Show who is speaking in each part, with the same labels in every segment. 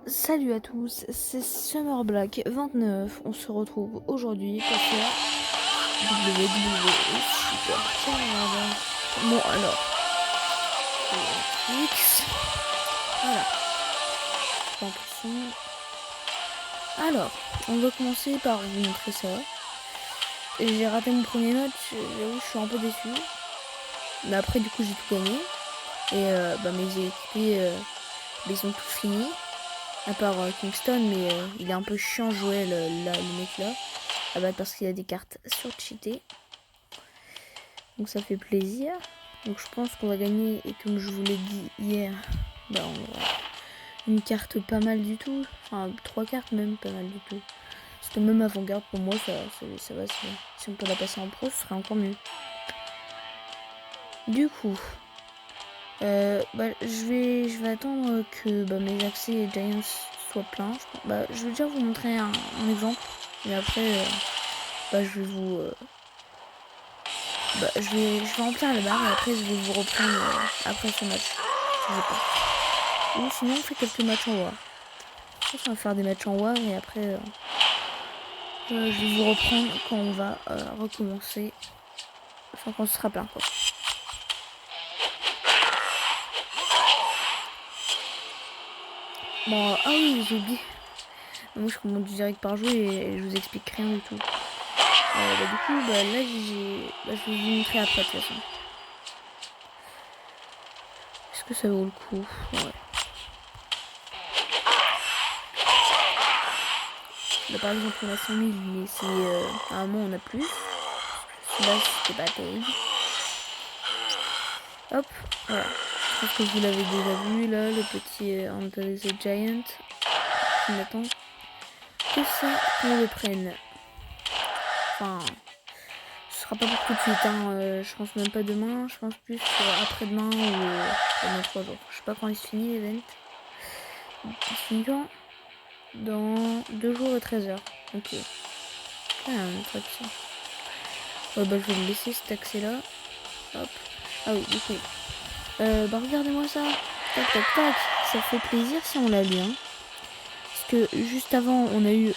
Speaker 1: Salut à tous, c'est Summer Black 29. On se retrouve aujourd'hui pour faire WWE Super Card. Bon alors, X. Voilà. Donc, alors, on va commencer par vous montrer ça. J'ai raté mon premier match, j'avoue, je suis un peu déçu. Mais après, du coup, j'ai tout gagné. Et mes équipiers, ils ont tout fini. À part Kingston, mais il est un peu chiant jouer le mec là. À battre parce qu'il a des cartes surcheatées. Donc ça fait plaisir. Donc je pense qu'on va gagner. Et comme je vous l'ai dit hier, bah on aura une carte pas mal du tout. Enfin 3 cartes même pas mal du tout. Parce que même avant-garde pour moi ça va. Si on peut la passer en pro, ce serait encore mieux. Du coup, je vais attendre que mes accès Giants soient pleins. Je vais déjà vous montrer un exemple. Et après, je vais vous... je vais remplir la barre et après je vais vous reprendre après ce match. Je sais pas. Ou sinon on fait quelques matchs en war. Je pense qu'on va faire des matchs en war et après je vais vous reprendre quand on va recommencer. Enfin quand ce sera plein quoi. Bon, ah oui, j'ai oublié. Moi je commande direct par jouer et je vous explique rien du tout. Du coup, là, je vais vous montrer après, de toute façon. Est-ce que ça vaut le coup? Ouais. Là, par exemple, on a 100 000, mais c'est... à un moment, on a plus. Là, c'était pas terrible. Hop, voilà. Je pense que vous l'avez déjà vu, là, le petit Under the Giant. Qui m'attend. Que ça, qu'on le prenne. Enfin... Ce sera pas pour tout de suite, hein. Je pense même pas demain. Je pense plus après-demain ou dans 3 jours. Je sais pas quand il se finit, l'event. Il se finit quand? Dans 2 jours et 13 heures. Ok. Ah, un truc ça. Je vais le laisser cet accès là. Hop. Ah oui, du coup. Regardez-moi ça. Tac, tac, tac. Ça fait plaisir si on l'a lu. Hein. Parce que juste avant, on a eu du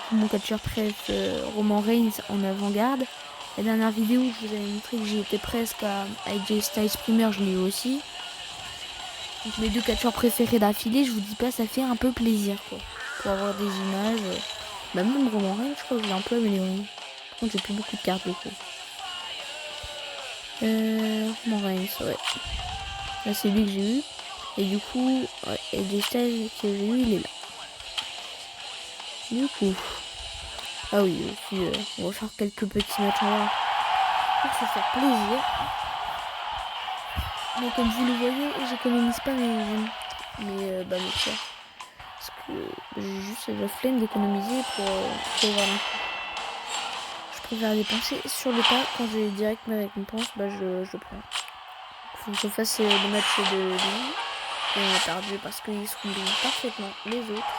Speaker 1: coup mon catcheur préf Roman Reigns en avant-garde. La dernière vidéo, je vous avais montré que j'étais presque à AJ Styles Premier, je l'ai eu aussi. Donc mes 2 catcheurs préférés d'affilée, je vous dis pas, ça fait un peu plaisir quoi. Pour avoir des images. Même Roman Reigns, je crois que je l'ai un peu amélioré. Par contre, j'ai plus beaucoup de cartes du coup. Roman Reigns, ouais. Là, c'est lui que j'ai eu. Et du coup, ouais, AJ Styles que j'ai eu, il est là. Du coup, ah oui, aussi, on va faire quelques petits matchs en war pour se faire plaisir. Mais comme vous le voyez, j'économise pas mes pierres. Parce que j'ai juste la flemme d'économiser pour voir l'info. Je préfère dépenser sur le tas. Quand j'ai direct ma récompense, je prends. Faut que je fasse le match de lui. Et on a perdu parce qu'ils se combinent parfaitement les autres.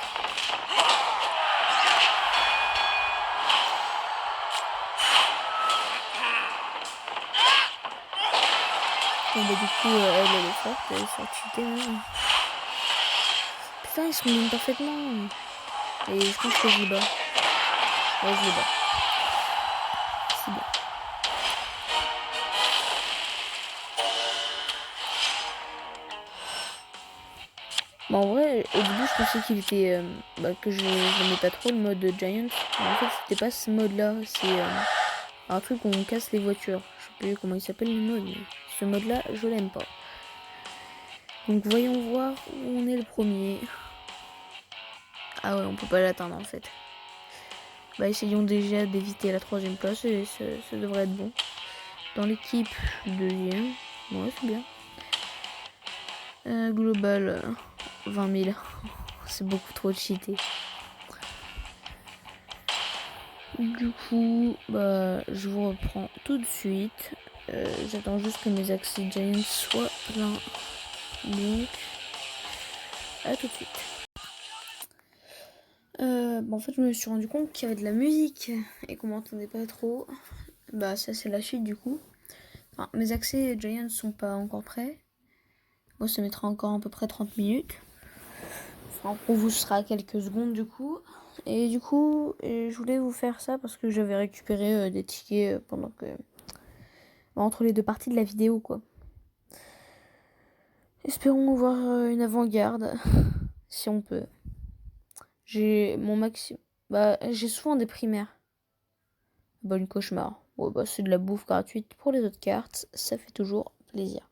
Speaker 1: Et du coup, elle est forte, elle est surcheatée même. Putain, ils se combinent parfaitement. Et je pense que je les bats. Ouais, je les bats. C'est bien. Bon, en vrai, au début, je pensais qu'il était. Que je n'aimais pas trop le mode Giant. Mais en fait, c'était pas ce mode-là. C'est un truc où on casse les voitures. Je sais plus comment il s'appelle le mode. Mais ce mode-là, je l'aime pas. Donc, voyons voir où on est le premier. Ah ouais, on peut pas l'atteindre en fait. Essayons déjà d'éviter la 3ème place et ça devrait être bon. Dans l'équipe, 2ème. Ouais, c'est bien. Global, 20 000. C'est beaucoup trop cheaté. Du coup, je vous reprends tout de suite. J'attends juste que mes accès Giants soient pleins. Donc, à tout de suite. En fait, je me suis rendu compte qu'il y avait de la musique et qu'on m'entendait pas trop. Ça, c'est la suite du coup. Enfin, mes accès Giants sont pas encore prêts. Moi, ça mettra encore à peu près 30 minutes. Enfin, on vous sera quelques secondes du coup. Et du coup, je voulais vous faire ça parce que j'avais récupéré des tickets pendant que... entre les deux parties de la vidéo, quoi. Espérons voir une avant-garde, si on peut. J'ai mon maximum... j'ai souvent des primaires. Bonne cauchemar. Ouais, c'est de la bouffe gratuite pour les autres cartes. Ça fait toujours plaisir.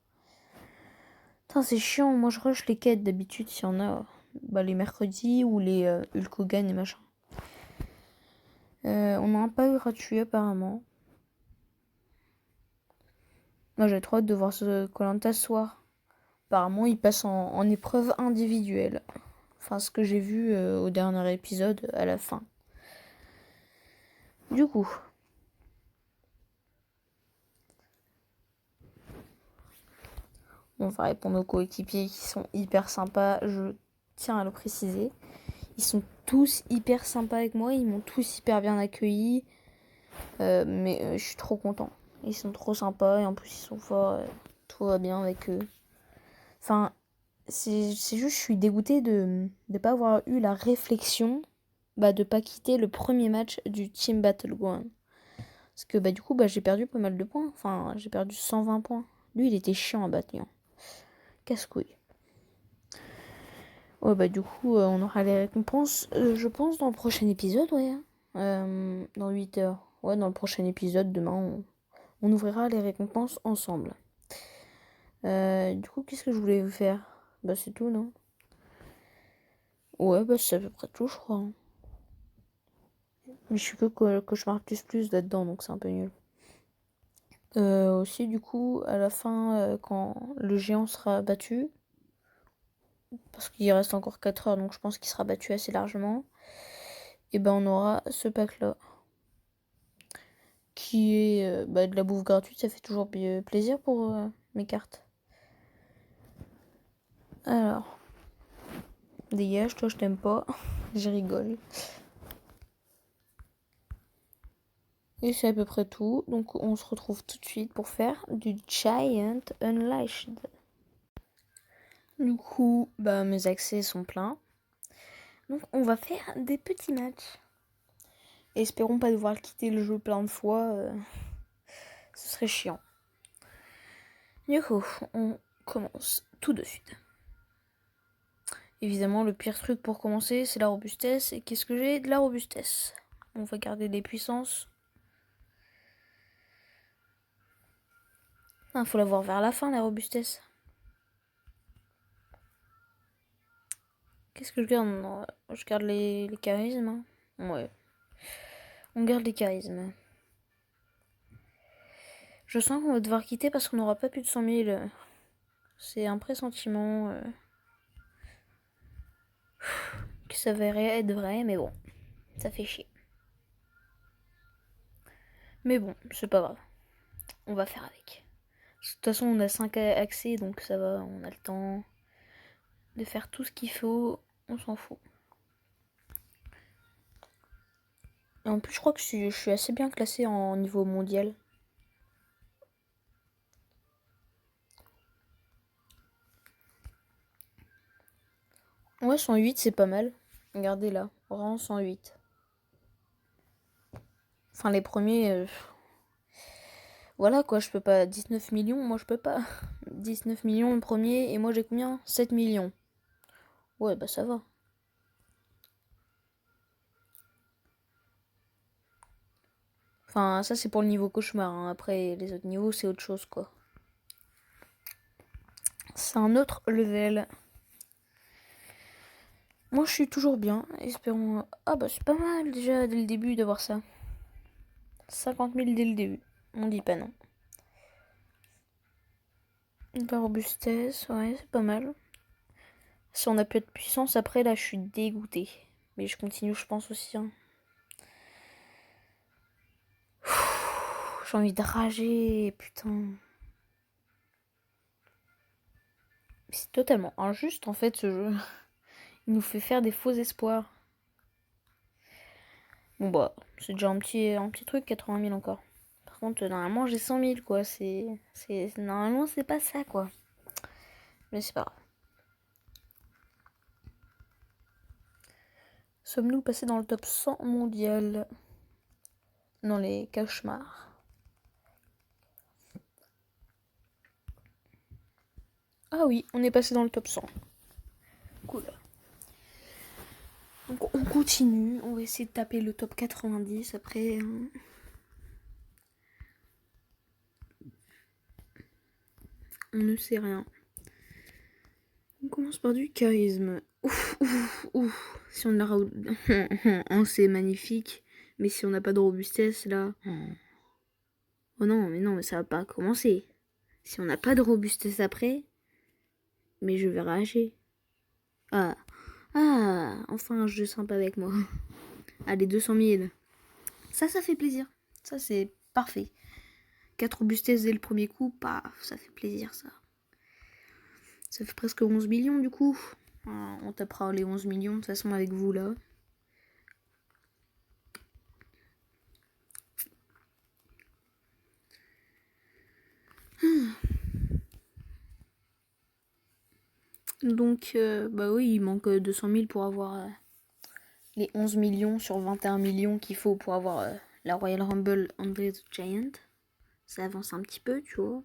Speaker 1: Putain, c'est chiant. Moi, je rush les quêtes d'habitude s'il y en a. Les mercredis ou les Hulk Hogan et machin. On n'en a pas eu gratuit apparemment. Moi, j'ai trop hâte de voir ce Koh-Lanta ce soir. Apparemment, il passe en épreuve individuelle. Enfin, ce que j'ai vu au dernier épisode à la fin. Du coup, on va répondre aux coéquipiers qui sont hyper sympas. Je tiens à le préciser. Ils sont tous hyper sympas avec moi. Ils m'ont tous hyper bien accueilli. Mais je suis trop content. Ils sont trop sympas et en plus ils sont forts. Tout va bien avec eux. Enfin, c'est juste je suis dégoûtée de ne pas avoir eu la réflexion de pas quitter le premier match du Team Battleground. Parce que du coup j'ai perdu pas mal de points. Enfin, j'ai perdu 120 points. Lui, il était chiant à battre. Casse-couille. Ouais, du coup, on aura les récompenses, je pense, dans le prochain épisode, ouais. Dans 8 heures. Ouais, dans le prochain épisode, demain, on ouvrira les récompenses ensemble. Du coup, qu'est-ce que je voulais vous faire? C'est tout, non? Ouais, c'est à peu près tout, je crois. Hein. Mais je suis que cauchemar plus là-dedans, donc c'est un peu nul. Aussi, du coup, à la fin, quand le géant sera battu, parce qu'il reste encore 4 heures, donc je pense qu'il sera battu assez largement, et on aura ce pack-là. Qui est de la bouffe gratuite, ça fait toujours plaisir pour mes cartes. Alors, dégage, toi je t'aime pas, je rigole. Et c'est à peu près tout, donc on se retrouve tout de suite pour faire du Giant Unleashed. Du coup, mes accès sont pleins. Donc on va faire des petits matchs. Espérons pas devoir quitter le jeu plein de fois, ce serait chiant. Du coup, on commence tout de suite. Évidemment, le pire truc pour commencer, c'est la robustesse. Et qu'est-ce que j'ai? De la robustesse. On va garder des puissances. Faut l'avoir vers la fin, la robustesse. Qu'est-ce que je garde? Non, je garde les charismes. Hein. Ouais. On garde les charismes. Je sens qu'on va devoir quitter parce qu'on n'aura pas plus de 100 000. C'est un pressentiment que ça va être vrai, mais bon. Ça fait chier. Mais bon, c'est pas grave. On va faire avec. De toute façon, on a 5 accès, donc ça va, on a le temps de faire tout ce qu'il faut. On s'en fout. Et en plus, je crois que je suis assez bien classée en niveau mondial. Ouais, 108, c'est pas mal. Regardez là, rang 108. Enfin, les premiers... Voilà quoi, je peux pas. 19 millions, moi je peux pas. 19 millions le premier, et moi j'ai combien? 7 millions. Ouais, ça va. Enfin, ça c'est pour le niveau cauchemar. Hein. Après, les autres niveaux, c'est autre chose quoi. C'est un autre level. Moi je suis toujours bien, espérons... Ah c'est pas mal déjà dès le début d'avoir ça. 50 000 dès le début, on dit pas non. De la robustesse, ouais c'est pas mal. Si on a plus de puissance, après là je suis dégoûtée. Mais je continue je pense aussi. Hein. J'ai envie de rager, putain. C'est totalement injuste en fait ce jeu. Il nous fait faire des faux espoirs. Bon c'est déjà un petit truc, 80 000 encore. Par contre, normalement j'ai 100 000 quoi. Normalement c'est pas ça quoi. Mais c'est pas grave. Sommes-nous passés dans le top 100 mondial? Dans les cauchemars. Ah oui, on est passé dans le top 100. Cool. Donc on continue, on va essayer de taper le top 90 après. On ne sait rien. On commence par du charisme. Ouf, ouf, ouf. Si on a... oh, c'est magnifique. Mais si on n'a pas de robustesse, là... Oh non, mais ça va pas commencer. Si on n'a pas de robustesse après... Mais je vais rager. Ah, enfin un jeu sympa avec moi. Allez, 200 000. Ça fait plaisir. Ça, c'est parfait. 4 robustesses dès le premier coup, paf, ça fait plaisir, ça. Ça fait presque 11 millions, du coup. On tapera les 11 millions, de toute façon, avec vous, là. Donc, bah oui, il manque 200 000 pour avoir les 11 millions sur 21 millions qu'il faut pour avoir la Royal Rumble Andre the Giant. Ça avance un petit peu, tu vois.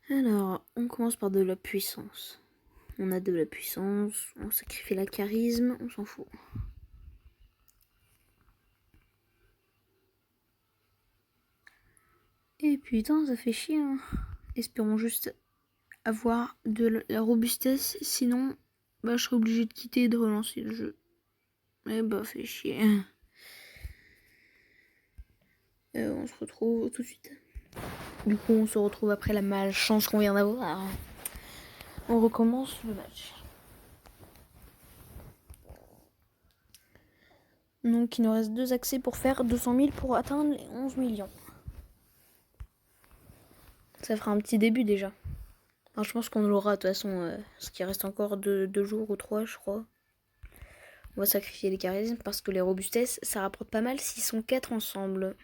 Speaker 1: Alors, on commence par de la puissance. On a de la puissance, on sacrifie la charisme, on s'en fout. Et putain, ça fait chier, hein. Espérons juste avoir de la robustesse, sinon bah, je serai obligée de quitter et de relancer le jeu. Eh bah, fait chier. On se retrouve tout de suite. Du coup, on se retrouve après la malchance qu'on vient d'avoir. On recommence le match. Donc, il nous reste 2 accès pour faire 200 000 pour atteindre les 11 millions. Ça fera un petit début déjà. Alors, je pense qu'on l'aura de toute façon, ce qui reste encore 2 jours ou 3, je crois. On va sacrifier les charismes parce que les robustesses, ça rapporte pas mal s'ils sont 4 ensemble.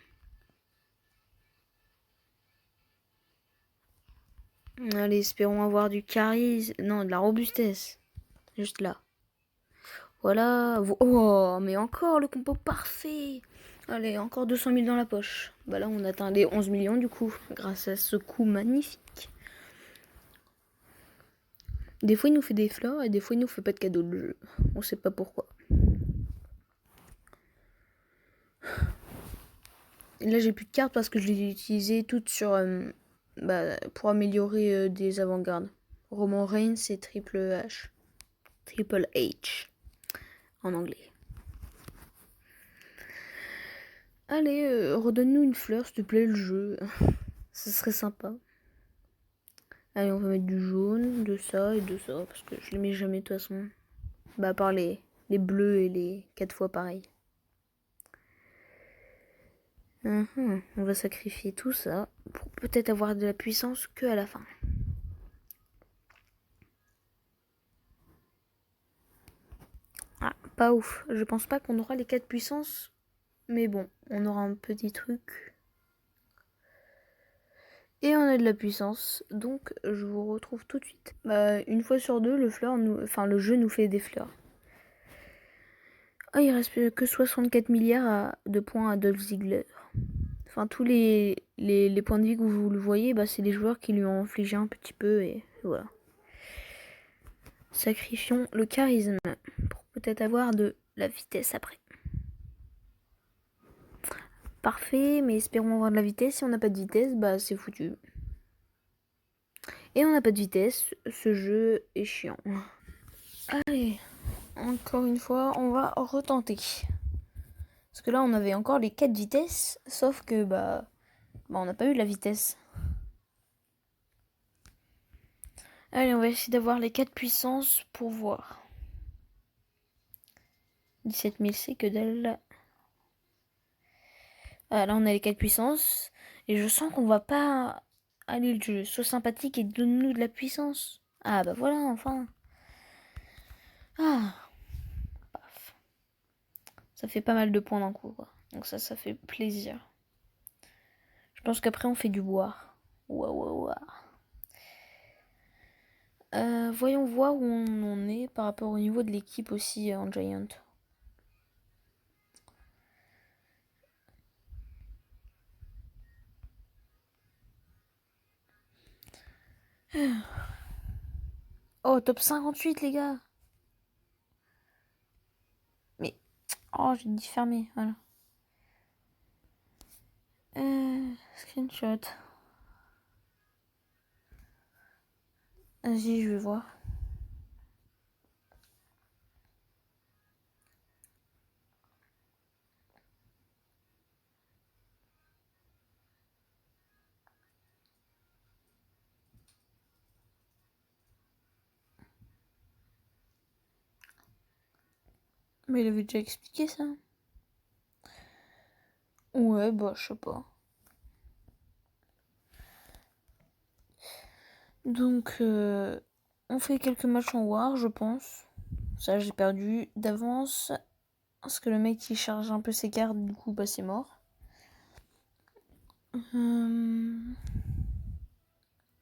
Speaker 1: Allez, espérons avoir du charisme. Non, de la robustesse. Juste là. Voilà. Oh, mais encore le combo parfait. Allez, encore 200 000 dans la poche. Bah là, on atteint les 11 millions du coup, grâce à ce coup magnifique. Des fois, il nous fait des fleurs et des fois, il nous fait pas de cadeaux de jeu. On sait pas pourquoi. Et là, j'ai plus de cartes parce que je les ai utilisées toutes sur... pour améliorer des avant-gardes. Roman Reigns, c'est Triple H. Triple H. En anglais. Allez, redonne-nous une fleur, s'il te plaît, le jeu. Ce serait sympa. Allez, on va mettre du jaune, de ça et de ça, parce que je les mets jamais de toute façon. Bah, à part les bleus et les 4 fois pareil. On va sacrifier tout ça pour peut-être avoir de la puissance que à la fin. Ah, pas ouf. Je pense pas qu'on aura les 4 puissances. Mais bon, on aura un petit truc. Et on a de la puissance. Donc, je vous retrouve tout de suite. Bah, une fois sur deux, le jeu nous fait des fleurs. Ah, il reste que 64 milliards de points à Dolph Ziggler. Enfin, tous les points de vie que vous le voyez, bah, c'est les joueurs qui lui ont infligé un petit peu. Et voilà. Sacrifions le charisme pour peut-être avoir de la vitesse après. Parfait, mais espérons avoir de la vitesse. Si on n'a pas de vitesse, bah c'est foutu. Et on n'a pas de vitesse, ce jeu est chiant. Allez, encore une fois, on va retenter. Parce que là, on avait encore les 4 vitesses, sauf que bah on n'a pas eu la vitesse. Allez, on va essayer d'avoir les 4 puissances pour voir. 17 000, c'est que dalle. Ah, là, on a les 4 puissances. Et je sens qu'on va pas aller le jeu. Sois sympathique et donne-nous de la puissance. Ah, bah voilà, enfin. Ah. Paf. Ça fait pas mal de points d'un coup, quoi. Donc ça fait plaisir. Je pense qu'après, on fait du boire. Ouah. Voyons voir où on en est par rapport au niveau de l'équipe aussi en Giant. Oh, top 58 les gars. Mais, oh, j'ai dit fermer, voilà. Screenshot. Vas-y, je vais voir. Mais il avait déjà expliqué ça. Ouais, bah, je sais pas. Donc, on fait quelques matchs en War, je pense. Ça, j'ai perdu d'avance. Parce que le mec, il charge un peu ses cartes, du coup, bah, c'est mort.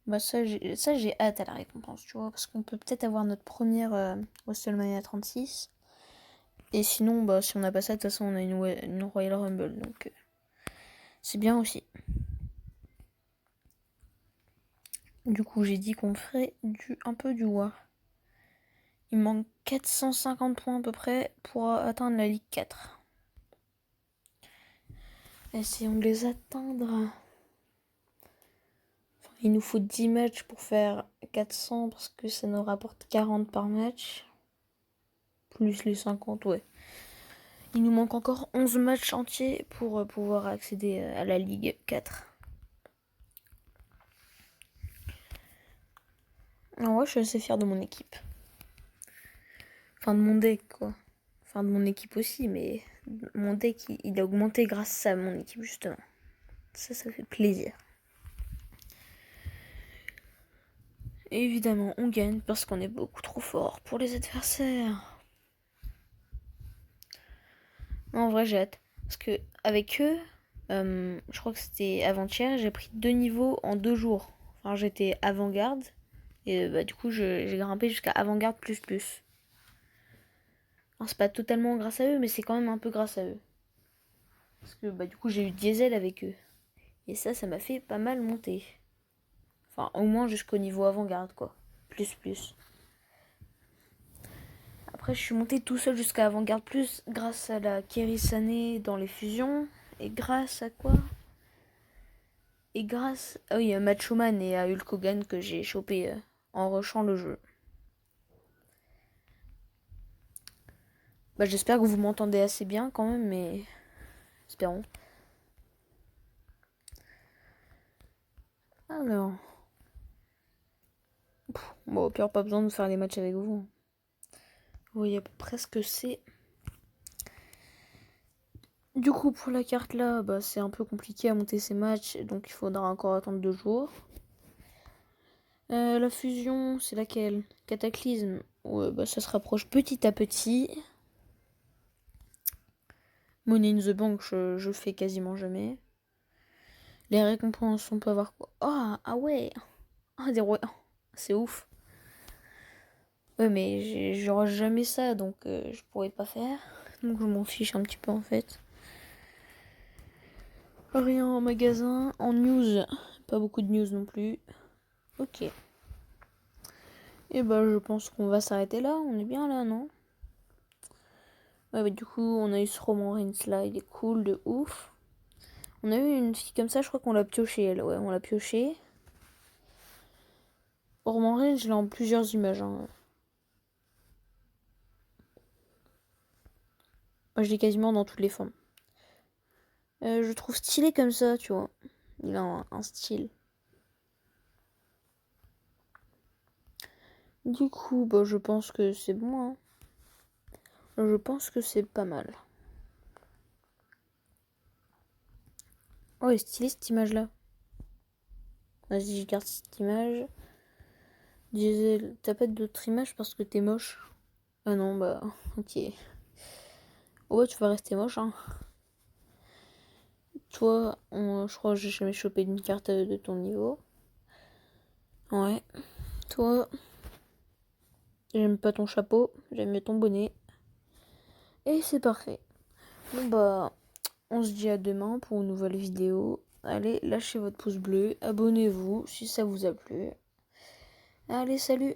Speaker 1: Bah, ça, j'ai hâte à la récompense, tu vois. Parce qu'on peut peut-être avoir notre première WrestleMania 36. Et sinon, bah, si on n'a pas ça, de toute façon, on a une Royal Rumble. Donc, c'est bien aussi. Du coup, j'ai dit qu'on ferait un peu du War. Il manque 450 points à peu près pour atteindre la Ligue 4. Essayons de les atteindre. Enfin, il nous faut 10 matchs pour faire 400 parce que ça nous rapporte 40 par match. Plus les 50, ouais. Il nous manque encore 11 matchs entiers pour pouvoir accéder à la Ligue 4. En vrai, je suis assez fière de mon équipe. Enfin, de mon deck, quoi. Enfin, de mon équipe aussi, mais mon deck, il a augmenté grâce à mon équipe, justement. Ça fait plaisir. Et évidemment, on gagne parce qu'on est beaucoup trop fort pour les adversaires. En vrai, j'ai hâte. Parce que avec eux, je crois que c'était avant-hier, j'ai pris 2 niveaux en 2 jours. Enfin, j'étais avant-garde. Et bah, du coup, j'ai grimpé jusqu'à avant-garde plus plus. Alors, c'est pas totalement grâce à eux, mais c'est quand même un peu grâce à eux. Parce que bah, du coup, j'ai eu Diesel avec eux. Et ça m'a fait pas mal monter. Enfin, au moins jusqu'au niveau avant-garde, quoi. Plus plus. Après, je suis monté tout seul jusqu'à avant-garde plus grâce à la Kérisane dans les fusions. Et grâce à quoi? Et grâce ah oui, à Macho Man et à Hulk Hogan que j'ai chopé en rushant le jeu. Bah, j'espère que vous m'entendez assez bien quand même, mais espérons. Alors. Bon, au pire, pas besoin de faire les matchs avec vous. Vous voyez à peu près ce que c'est. Du coup, pour la carte là, bah, c'est un peu compliqué à monter ces matchs, donc il faudra encore attendre 2 jours. La fusion, c'est laquelle? Cataclysme. Ouais, bah, ça se rapproche petit à petit. Money in the Bank, je fais quasiment jamais. Les récompenses, on peut avoir quoi? Ah ouais! Ah, des rois. C'est ouf. Ouais, mais j'aurai jamais ça, donc je pourrais pas faire. Donc je m'en fiche un petit peu en fait. Rien en magasin. En news, pas beaucoup de news non plus. Ok. Et bah je pense qu'on va s'arrêter là. On est bien là, non? Ouais, bah du coup, on a eu ce Roman Reigns là. Il est cool de ouf. On a eu une fille comme ça, je crois qu'on l'a pioché elle. Ouais, on l'a pioché. Roman Reigns, je l'ai en plusieurs images. Hein. Moi, je l'ai quasiment dans toutes les formes. Je trouve stylé comme ça, tu vois. Il a un style. Du coup, bah, je pense que c'est bon. Hein. Je pense que c'est pas mal. Oh, elle est stylée cette image-là. Vas-y, je garde cette image. Diesel, t'as pas d'autres images parce que t'es moche. Ah non, bah, ok. Ouais, tu vas rester moche, hein. Toi, je crois que j'ai jamais chopé une carte de ton niveau. Ouais. Toi, J'aime pas ton chapeau, j'aime mieux ton bonnet. Et c'est parfait. Bon bah, on se dit à demain pour une nouvelle vidéo. Allez, lâchez votre pouce bleu, abonnez-vous si ça vous a plu. Allez, salut!